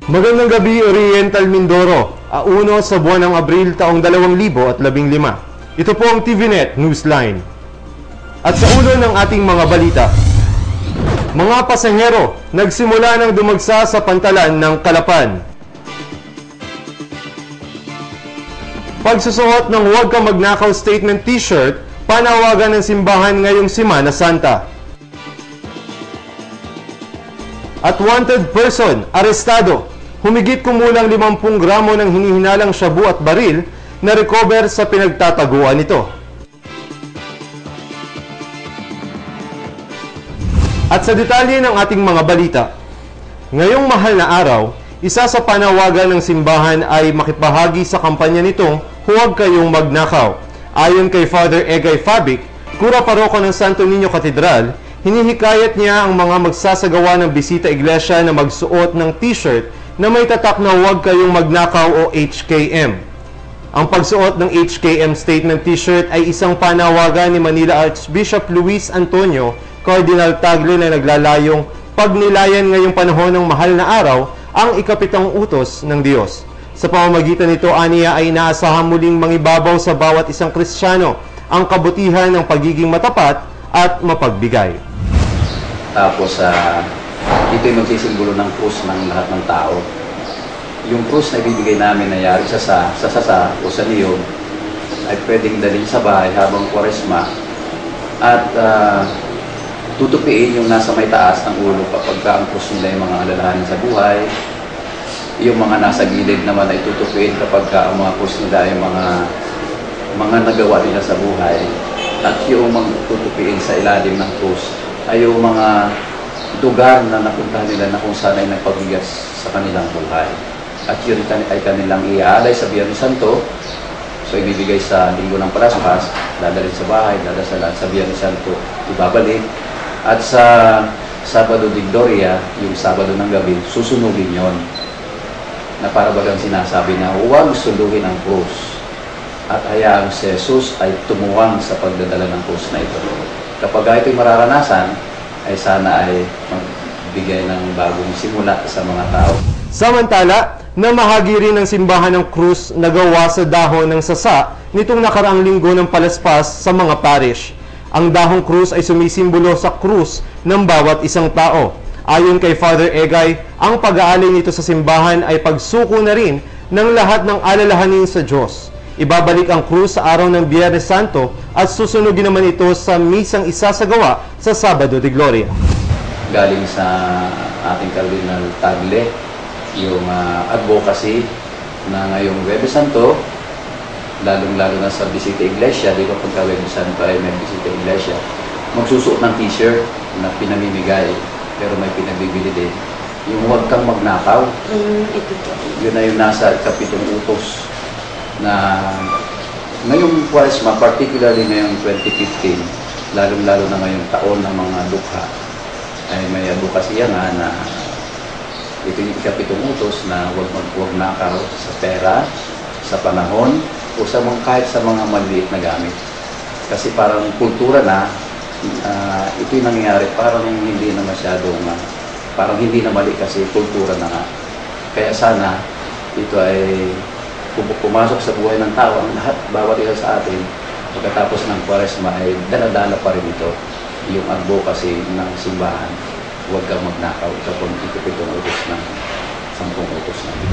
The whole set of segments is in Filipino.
Magandang gabi, Oriental Mindoro. Uno sa buwan ng Abril taong 2015. Ito po ang TVNet Newsline. At sa ulo ng ating mga balita, mga pasahero nagsimula ng dumagsa sa pantalan ng Calapan. Pagsusuot ng Huwag Kang Magnakaw Statement T-shirt, panawagan ng simbahan ngayong Semana Santa. At wanted person, arestado. Humigit kumulang 50 gramo ng hinihinalang shabu at baril na recover sa pinagtataguan nito. At sa detalye ng ating mga balita, ngayong mahal na araw, isa sa panawagan ng simbahan ay makipahagi sa kampanya nitong Huwag Kayong Magnakaw. Ayon kay Father Egay Fabic, Kura Paroko ng Santo Niño Katedral, hinihikayat niya ang mga magsasagawa ng bisita iglesia na magsuot ng t-shirt na may tatak na Huwag Kayong Magnakaw o HKM. Ang pagsuot ng HKM statement t-shirt ay isang panawagan ni Manila Archbishop Luis Antonio Cardinal Tagle na naglalayong pagnilayan ngayong panahon ng mahal na araw ang ikapitong utos ng Diyos. Sa pamamagitan nito, aniya ay inaasahan muling mangibabaw sa bawat isang Kristiyano ang kabutihan ng pagiging matapat at mapagbigay. Tapos, ito'y magsisimbolo ng krus ng lahat ng tao. Yung krus na ibibigay namin na yari sa o sa niyog ay pwedeng dalhin sa bahay habang Kwaresma at tutupiin yung nasa may taas ng ulo kapag ang krus nila yung mga alalahanin sa buhay. Yung mga nasa gilid naman ay tutupiin kapag ang mga krus nila ay mga nagawa nila sa buhay. At yung mga tutupiin sa ilalim ng krus ay yung mga lugar na napuntahan nila na kung saan ay nagpabigas sa kanilang buhay. At yun ay kanilang iaalay sa Biyernes Santo. So, ibibigay sa Linggo ng Paraspas, dadalhin sa bahay, dadasalan sa Biyernes Santo, ibabalik. At sa Sabado de Gloria, yung Sabado ng gabi, susunugin yon. Na para bagang sinasabi na huwag suluhin ang krus. At hayaang si Jesus ay tumuwang sa pagdadala ng krus na ito. Kapag ito'y mararanasan, ay sana ay magbigay ng bagong simula sa mga tao. Samantala, namahagi rin ng simbahan ng krus na gawa sa dahon ng sasa nitong nakaraang linggo ng palaspas sa mga parish. Ang dahong krus ay sumisimbolo sa krus ng bawat isang tao. Ayon kay Father Egay, ang pag-aalay nito sa simbahan ay pagsuko na rin ng lahat ng alalahanin sa Diyos. Ibabalik ang krus sa araw ng Biyernes Santo at susunugin naman ito sa misang isasagawa sa Sabado de Gloria. Galing sa ating Cardinal Tagle, yung advocacy na ngayong Huwebes Santo, lalong-lalo na sa Bisita Iglesia, di ba pagka Huwebes Santo ay may Bisita Iglesia, magsusuot ng t-shirt na pinamimigay, pero may pinagbibili din. Yung Huwag Kang Magnakaw, yun na yung nasa ikapitong utos na ngayong Kwaresma, particularly ngayong 2015, lalong-lalo na ngayong taon ng mga dukha, ay may advokasya nga na ito yung ikapitong utos na huwag magnakaw sa pera, sa panahon, o sa kahit sa mga maliit na gamit. Kasi parang kultura na, ito yung nangyayari, parang hindi na masyadong, parang hindi na mali kasi kultura na nga. Kaya sana, ito ay pumasok sa buhay ng tao, ang lahat, bawat isa sa atin, pagkatapos ng Kwaresma ay daladala pa rin ito yung advocacy ng simbahan. Huwag kang magnakaw. Ito pong ikapitong utos ng 10 utos na ito.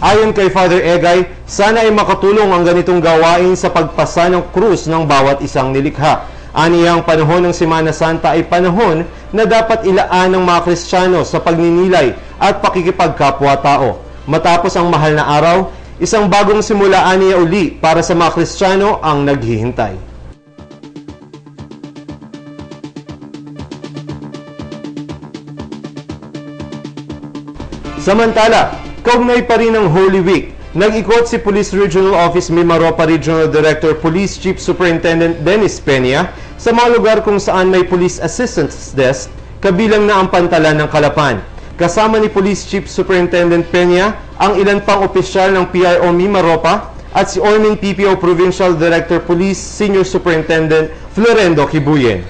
Ayon kay Father Egay, sana ay makatulong ang ganitong gawain sa pagpasa ng krus ng bawat isang nilikha. Aniyang panahon ng Semana Santa ay panahon na dapat ilaan ng mga Kristiyano sa pagninilay at pakikipagkapwa-tao. Matapos ang mahal na araw, isang bagong simulaan niya uli para sa mga Kristiyano ang naghihintay. Samantala, kaugnay pa rin ng Holy Week, nag-ikot si Police Regional Office Mimaropa Regional Director Police Chief Superintendent Dennis Peña sa mga lugar kung saan may Police Assistance Desk, kabilang na ang pantalan ng Calapan. Kasama ni Police Chief Superintendent Peña ang ilan pang opisyal ng PRO Mimaropa at si Ormin PPO Provincial Director Police Senior Superintendent Florendo Kibuyen.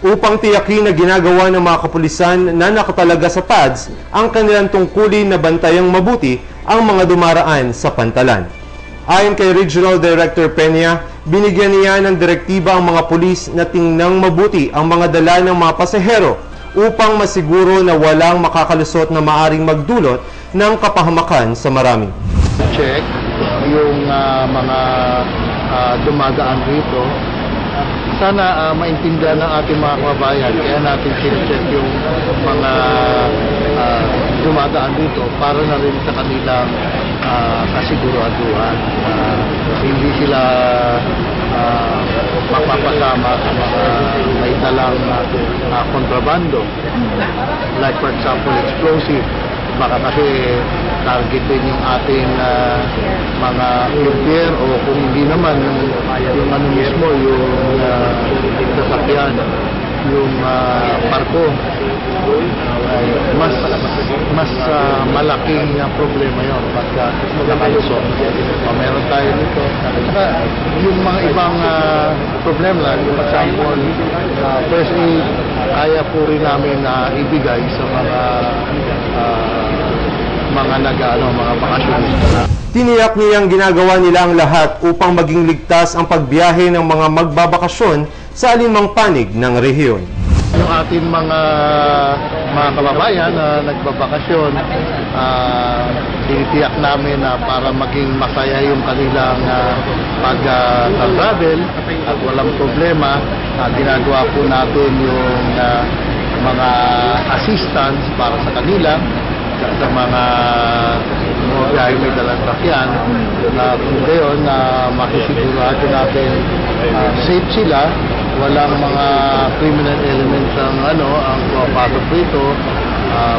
upang tiyakin na ginagawa ng mga kapulisan na nakatalaga sa pads ang kanilang tungkulin na bantayang mabuti ang mga dumaraan sa pantalan. Ayon kay Regional Director Peña, binigyan niya ng direktiba ang mga pulis na tingnang mabuti ang mga dala ng mga pasahero upang masiguro na walang makakalusot na maaring magdulot ng kapahamakan sa marami. Check yung mga dumadaan rito. Sana maintindihan ng ating mga kababayan, kaya natin sinecheck yung mga dumadaan dito para na rin sa kanilang kasiguraduhan. Hindi sila mapapasama sa mga may dalang kontrabando. Like for example, explosive. Baka kasi targetin yung ating mga courier o kung hindi naman yung ano mismo, yung sasakyan, yung barko, ay mas malaking problema yun pagka nakalusot. Meron tayo nito. Saka yung mga ibang problema, yung example, first aid, kaya po rin namin ibigay sa mga bakasyonista. Tiniyak niyang ginagawa nila ang lahat upang maging ligtas ang pagbiyahe ng mga magbabakasyon sa alinmang panig ng rehiyon. Yung ating mga kababayan na nagbabakasyon, tinitiyak namin na para maging masaya yung kanilang pag-travel at walang problema, ginagawa po natin yung mga assistance para sa kanila, sa mga biyahe may dalang sakyan, na kung gayon na masisigurado natin safe sila, walang mga criminal elements ang pumapasok rito,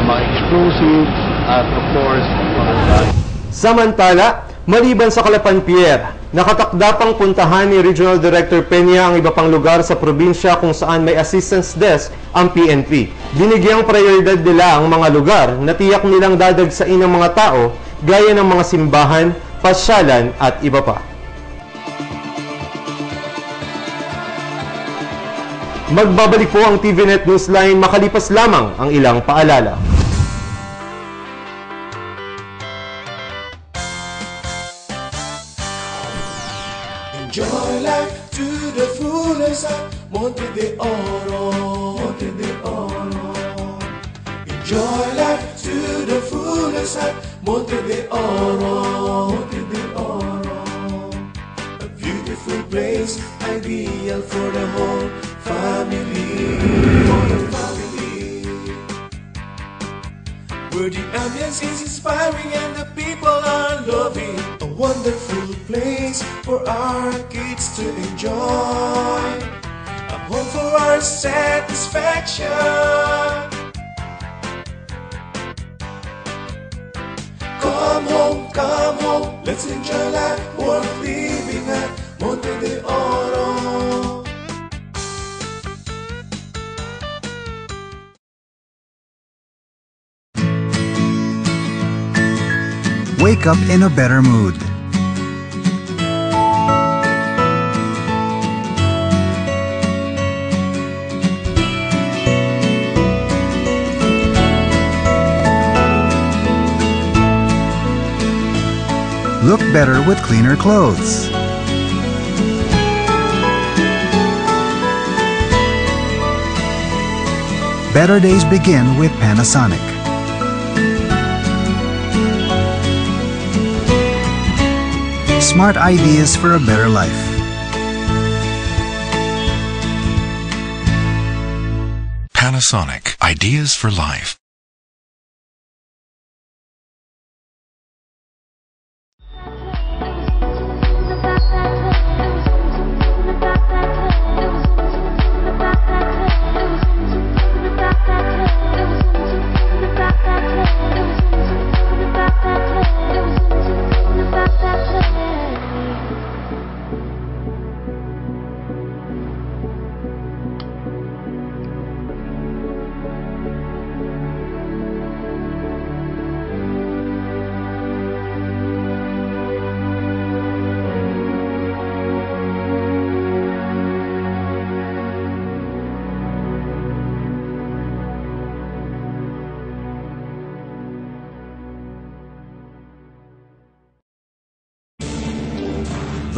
mga explosives at of course mga drugs. Samantala, maliban sa Calapan Pier, nakatakda pang puntahan ni Regional Director Peña ang iba pang lugar sa probinsya kung saan may assistance desk ang PNP. Binigyang prioridad nila ang mga lugar na tiyak nilang dadagsain ng mga tao gaya ng mga simbahan, pasyalan at iba pa. Magbabalik po ang TVNet Newsline makalipas lamang ang ilang paalala. Enjoy life to the fullest at Monte de Oro, Monte de Oro. Enjoy life to the fullest at Monte de Oro, Monte de Oro. A beautiful place, ideal for the whole family, where the ambience is inspiring and the people are loving. A wonderful place for our kids to enjoy, a home for our satisfaction. Come home, let's enjoy life worth living at Monte de Oro. Wake up in a better mood. Look better with cleaner clothes. Better days begin with Panasonic. Smart ideas for a better life. Panasonic. Ideas for life.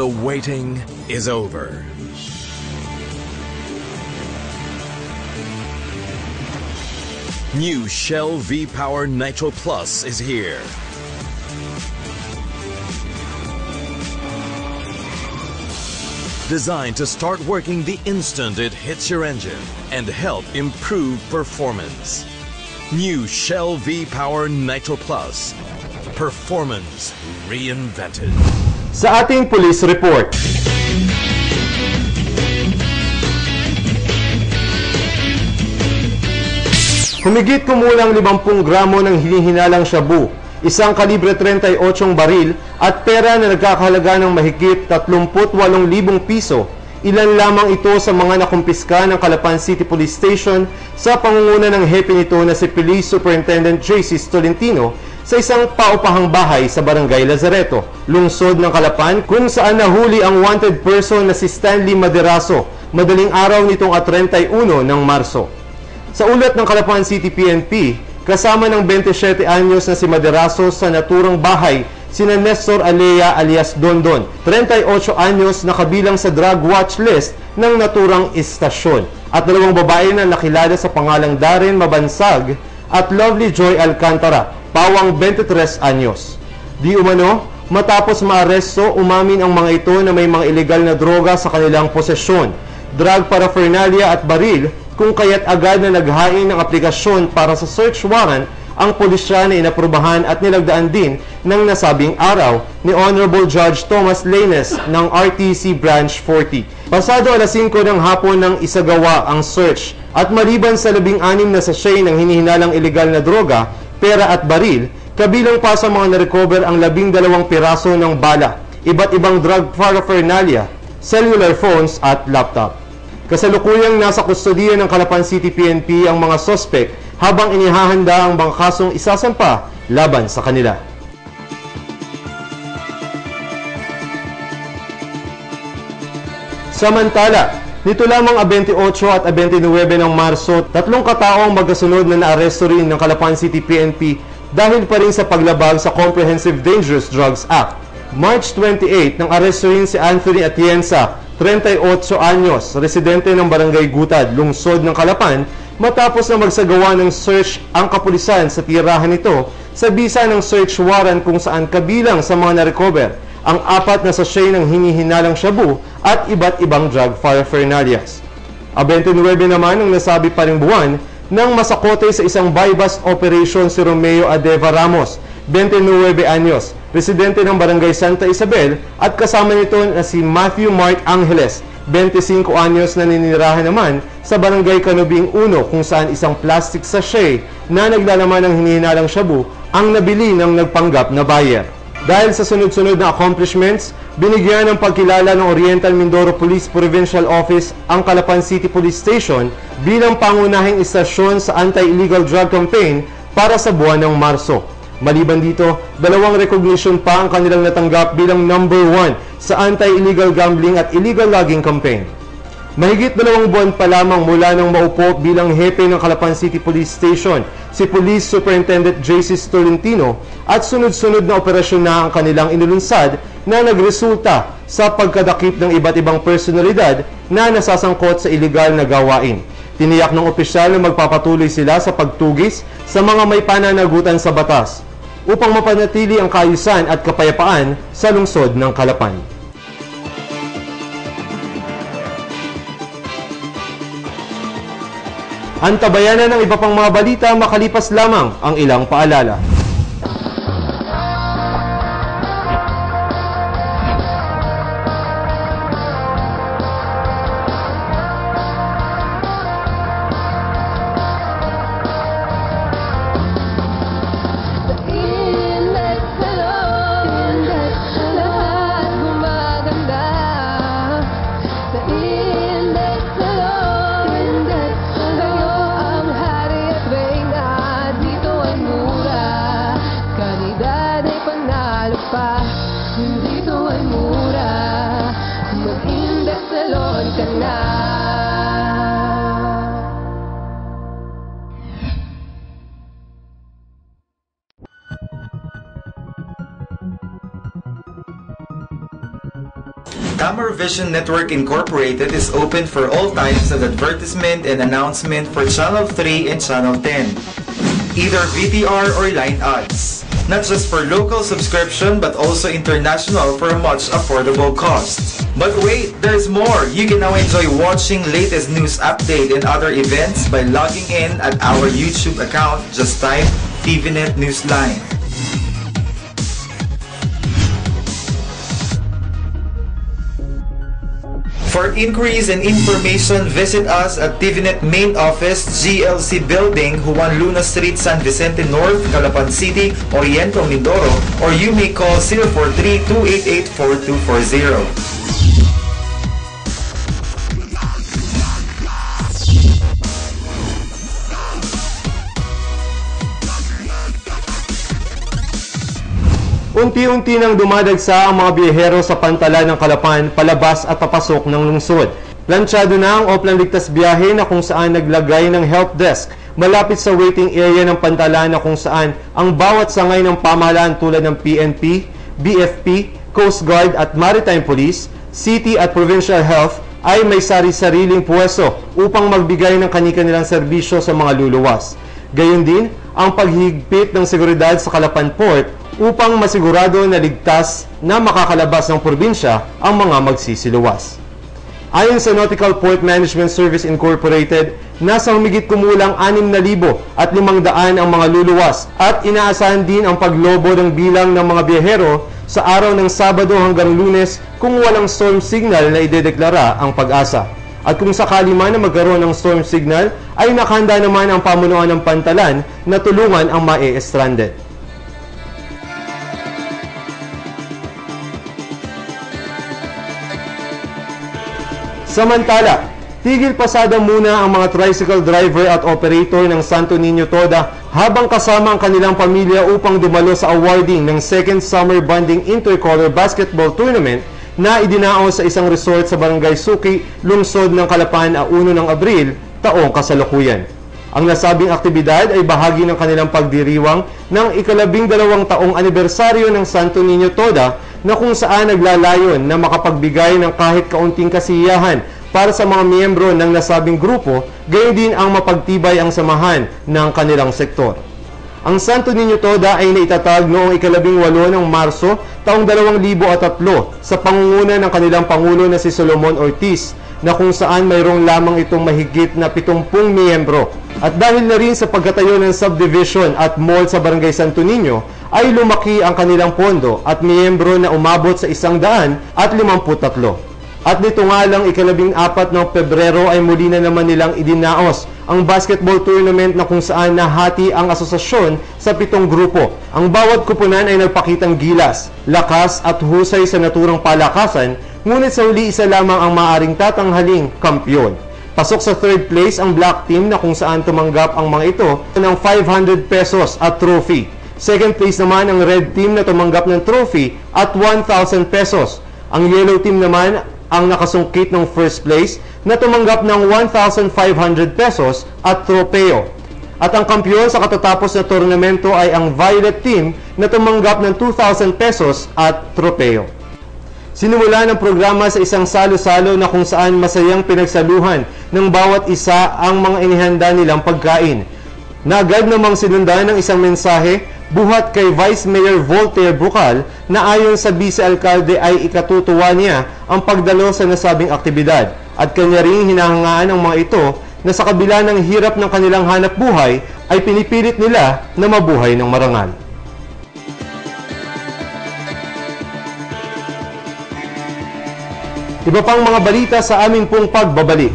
The waiting is over. New Shell V-Power Nitro Plus is here. Designed to start working the instant it hits your engine and help improve performance. New Shell V-Power Nitro Plus. Performance reinvented. Sa ating police report, humigit kumulang 50 gramo ng hinihinalang shabu, isang kalibre 38 baril at pera na nagkakahalaga ng mahigit 38,000 piso. Ilan lamang ito sa mga nakumpiska ng Calapan City Police Station sa pangunguna ng hepe nito na si Police Superintendent JC Tolentino sa isang paupahang bahay sa Barangay Lazareto, lungsod ng Calapan, kung saan nahuli ang wanted person na si Stanley Maderaso madaling araw nitong 31 ng Marso. Sa ulat ng Calapan City PNP, kasama ng 27 anyos na si Maderaso sa naturang bahay sina Nestor Alea alias Dondon, 38 anyos na kabilang sa drug watch list ng naturang istasyon, at dalawang babae na nakilala sa pangalang Darren Mabansag at Lovely Joy Alcantara, pawang 23 anyos. Di umano, matapos maaresto, umamin ang mga ito na may mga ilegal na droga sa kanilang posesyon, drug paraphernalia at baril, kung kaya't agad na naghain ng aplikasyon para sa search warrant ang pulisya na inaprubahan at nilagdaan din ng nasabing araw ni Honorable Judge Thomas Laines ng RTC Branch 40. Pasado alas 5 ng hapon nang isagawa ang search at maliban sa 16 na sachet ng hinihinalang ilegal na droga, pera at baril, kabilang pa sa mga na-recover ang 12 piraso ng bala, iba't ibang drug paraphernalia, cellular phones at laptop. Kasalukuyang nasa kustodiya ng Calapan City PNP ang mga sospek habang inihahanda ang mga kasong isasampa laban sa kanila. Samantala, nito lamang 28 at 29 ng Marso, 3 katao ang magkasunod na naaresto rin ng Calapan City PNP dahil pa rin sa paglabag sa Comprehensive Dangerous Drugs Act. March 28 nang aresto rin si Anthony Atienza, 38 anyos, residente ng Barangay Gutad, lungsod ng Calapan, matapos na magsagawa ng search ang kapulisan sa tirahan nito sa bisa ng search warrant kung saan kabilang sa mga na-recover ang 4 na sachet ng hinihinalang shabu at iba't ibang drug paraphernalias. 29 naman ang nasabi pa ring buwan nang masakote sa isang buy-bust operation si Romeo Adeva Ramos, 29 anyos, residente ng Barangay Santa Isabel, at kasama nito na si Matthew Mark Angeles, 25 anyos, na ninirahan naman sa Barangay Canubing 1 kung saan isang plastic sachet na naglalaman ng hinihinalang shabu ang nabili ng nagpanggap na buyer. Dahil sa sunod-sunod na accomplishments, binigyan ng pagkilala ng Oriental Mindoro Police Provincial Office ang Calapan City Police Station bilang pangunahing istasyon sa anti-illegal drug campaign para sa buwan ng Marso. Maliban dito, 2 recognition pa ang kanilang natanggap bilang number 1 sa anti-illegal gambling at illegal logging campaign. Mahigit 2 buwan pa lamang mula nang maupo bilang hepe ng Calapan City Police Station si Police Superintendent JC Tolentino, at sunod-sunod na operasyon na ang kanilang inulunsad na nagresulta sa pagkadakip ng iba't ibang personalidad na nasasangkot sa iligal na gawain. Tiniyak ng opisyal na magpapatuloy sila sa pagtugis sa mga may pananagutan sa batas upang mapanatili ang kaayusan at kapayapaan sa lungsod ng Calapan. Antabayanan ng iba pang mga balita makalipas lamang ang ilang paalala. Kayo ang hari at reyna, dito ay mura. Glamour Vision Network Incorporated is open for all types of advertisement and announcement for Channel 3 and Channel 10, either VTR or line ads. Not just for local subscription but also international for a much affordable cost. But wait, there's more! You can now enjoy watching latest news update and other events by logging in at our YouTube account. Just type TVNet Newsline. For inquiries and information, visit us at TVNet Main Office, GLC Building, Juan Luna Street, San Vicente North, Calapan City, Oriental, Mindoro, or you may call 043-288-4240. Unti-unti nang dumadagsa ang mga biyahero sa pantalan ng Calapan, palabas at papasok ng lungsod. Plansyado na ang Oplan Ligtas Biyahe na kung saan naglagay ng help desk malapit sa waiting area ng pantalan na kung saan ang bawat sangay ng pamahalaan tulad ng PNP, BFP, Coast Guard at Maritime Police, City at Provincial Health ay may sari-sariling puwesto upang magbigay ng kani-kanilang serbisyo sa mga luluwas. Gayon din ang paghigpit ng seguridad sa Calapan Port upang masigurado na ligtas na makakalabas ng probinsya ang mga magsisiluwas. Ayon sa Nautical Port Management Service Incorporated, nasa humigit kumulang 6,500 ang mga luluwas at inaasahan din ang paglobo ng bilang ng mga biyahero sa araw ng Sabado hanggang Lunes kung walang storm signal na idedeklara ang Pag-asa. At kung sakali man na magkaroon ng storm signal, ay nakahanda naman ang pamunuan ng pantalan na tulungan ang mae-stranded. Samantala, tigil pasada muna ang mga tricycle driver at operator ng Santo Niño Toda habang kasama ang kanilang pamilya upang dumalo sa awarding ng Second Summer Bonding Intercolor Basketball Tournament na idinao sa isang resort sa Barangay Suki, lungsod ng Calapan, 1 ng Abril, taong kasalukuyan. Ang nasabing aktibidad ay bahagi ng kanilang pagdiriwang ng ika-12 taong anibersaryo ng Santo Niño Toda na kung saan naglalayon na makapagbigay ng kahit kaunting kasiyahan para sa mga miyembro ng nasabing grupo, gayon din ang mapagtibay ang samahan ng kanilang sektor. Ang Santo Niño Toda ay naitatag noong ika-18 ng Marso taong 2003 sa pangunguna ng kanilang Pangulo na si Solomon Ortiz, na kung saan mayroong lamang itong mahigit na 70 miyembro. At dahil na rin sa pagkatayo ng subdivision at mall sa Barangay Santo Niño, ay lumaki ang kanilang pondo at miyembro na umabot sa 153. At nito nga lang ika-14 ng Pebrero ay muli na naman nilang idinaos ang basketball tournament na kung saan nahati ang asosasyon sa 7 grupo. Ang bawat kupunan ay nagpakitang gilas, lakas at husay sa naturang palakasan, ngunit sa huli isa lamang ang maaaring tatanghaling kampyon. Pasok sa 3rd place ang black team na kung saan tumanggap ang mga ito ng 500 pesos at trophy. 2nd place naman ang red team na tumanggap ng trophy at 1,000 pesos. Ang yellow team naman ang nakasungkit ng 1st place na tumanggap ng 1,500 pesos at tropeo. At ang kampiyon sa katatapos na tornamento ay ang violet team na tumanggap ng 2,000 pesos at tropeo. Sinimula ng programa sa isang salo-salo na kung saan masayang pinagsaluhan ng bawat isa ang mga inihanda nilang pagkain. Naagad namang sinundan ng isang mensahe buhat kay Vice Mayor Voltaire Bucal na ayon sa vice-alkalde ay ikatutuwa niya ang pagdalo sa nasabing aktibidad at kanya ring hinahangaan ng mga ito na sa kabila ng hirap ng kanilang hanap buhay ay pinipilit nila na mabuhay ng marangal. Iba pang mga balita sa aming pong pagbabalik.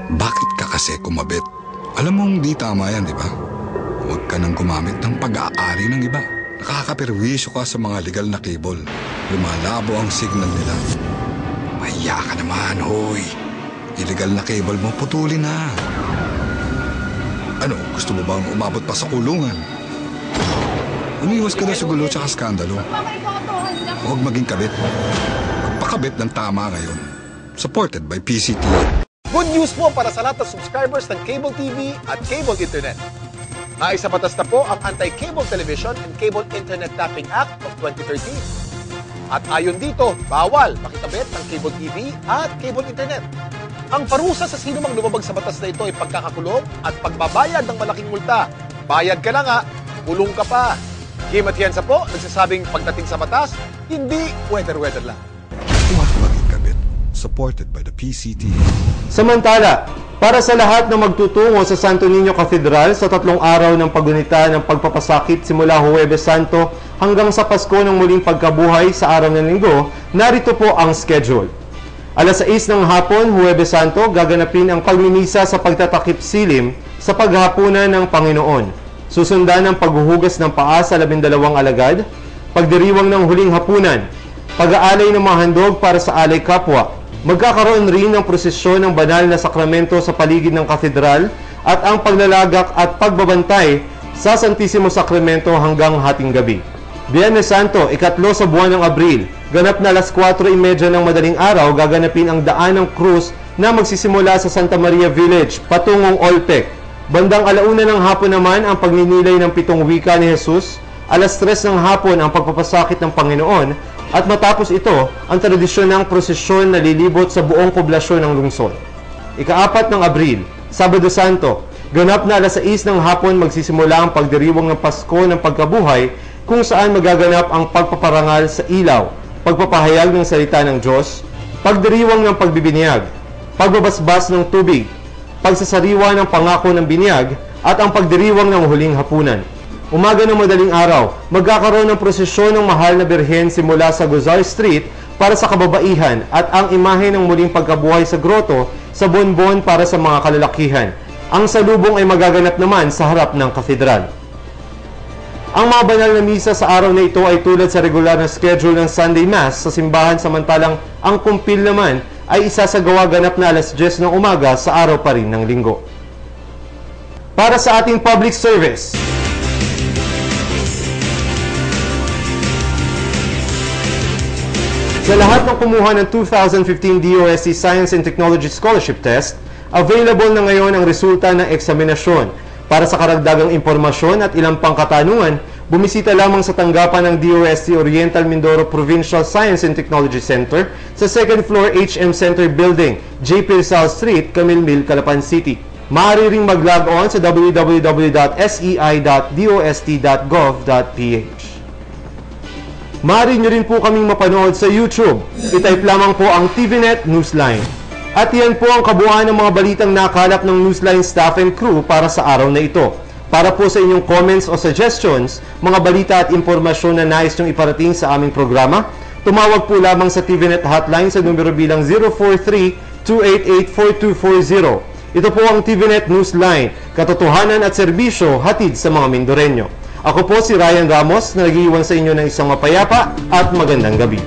Bakit ka kasi kumabit? Alam mong di tama yan, di ba? Huwag ka nang gumamit ng pag-aari ng iba. Nakakaperwisyo ka sa mga legal na cable. Lumalabo ang signal nila. Mahiya ka naman, hoy. Illegal na cable mo, putulin na. Ano, gusto mo bang umabot pa sa kulungan? Umiwas ka na sa gulo tsaka skandalo. Huwag maging kabit. Magpakabit ng tama ngayon. Supported by PCT. Good news po para sa lahat ng subscribers ng Cable TV at Cable Internet. Naisabatas na po ang Anti-Cable Television and Cable Internet Tapping Act of 2013. At ayon dito, bawal makitabit ng Cable TV at Cable Internet. Ang parusa sa sino mang lumabag sa batas na ito ay pagkakakulong at pagbabayad ng malaking multa. Bayad ka na nga, kulong ka pa. Kim Atienza po, nagsasabing pagdating sa batas, hindi weather-weather lang. Huwag maging kabit. Supported by the PCT. Samantala, para sa lahat na magtutungo sa Santo Niño Cathedral sa 3 araw ng paggunita ng pagpapasakit simula Huwebes Santo hanggang sa Pasko ng muling pagkabuhay sa araw ng Linggo, narito po ang schedule. Alas 6 ng hapon, Huwebes Santo, gaganapin ang pagmimisa sa pagtatakip silim sa paghapunan ng Panginoon. Susundan ang paghuhugas ng paa sa 12 alagad, pagdiriwang ng huling hapunan, pag-aalay ng mga handog para sa alay kapwa. Magkakaroon rin ng prosesyon ng banal na sakramento sa paligid ng katedral at ang paglalagak at pagbabantay sa Santissimo Sakramento hanggang hating gabi. Biyernes Santo, 3 sa buwan ng Abril, ganap na alas 4:30 ng madaling araw, gaganapin ang daan ng krus na magsisimula sa Santa Maria Village patungong Olpec. Bandang 1:00 ng hapon naman ang pagninilay ng 7 wika ni Jesus, alas 3 ng hapon ang pagpapasakit ng Panginoon, at matapos ito, ang tradisyon ng prosesyon na lilibot sa buong poblasyon ng lungsod. 4 ng Abril, Sabado Santo, ganap na alas 6 ng hapon magsisimula ang pagdiriwang ng Pasko ng Pagkabuhay, kung saan magaganap ang pagpaparangal sa ilaw, pagpapahayag ng salita ng Diyos, pagdiriwang ng pagbibinyag, pagbabasbas ng tubig, pagsasariwa ng pangako ng binyag, at ang pagdiriwang ng huling hapunan. Umaga ng madaling araw, magkakaroon ng prosesyon ng Mahal na Birhen simula sa Guzar Street para sa kababaihan at ang imahe ng muling pagkabuhay sa grotto sa Bonbon para sa mga kalalakihan. Ang salubong ay magaganap naman sa harap ng katedral. Ang mga banal na misa sa araw na ito ay tulad sa regular na schedule ng Sunday Mass sa simbahan, samantalang ang kumpil naman ay isasagawa ganap na alas 10 ng umaga sa araw pa rin ng linggo. Para sa ating public service, sa lahat ng kumuha ng 2015 DOST Science and Technology Scholarship Test, available na ngayon ang resulta ng eksaminasyon. Para sa karagdagang impormasyon at ilang pang katanungan, bumisita lamang sa tanggapan ng DOST Oriental Mindoro Provincial Science and Technology Center sa 2nd floor HM Center Building, J.P. Rizal Street, Camilmil, Calapan City. Maaari ring mag-log on sa www.sei.dost.gov.ph. Maaari nyo rin po kaming mapanood sa YouTube. I-type lamang po ang TVNet Newsline. At yan po ang kabuuan ng mga balitang nakalap ng Newsline staff and crew para sa araw na ito. Para po sa inyong comments o suggestions, mga balita at impormasyon na nais nyong iparating sa aming programa, tumawag po lamang sa TVNet hotline sa numero bilang 043-288-4240. Ito po ang TVNet Newsline, katotohanan at serbisyo hatid sa mga Mindoreño. Ako po si Ryan Ramos na nag-iwan sa inyo ng isang mapayapa at magandang gabi.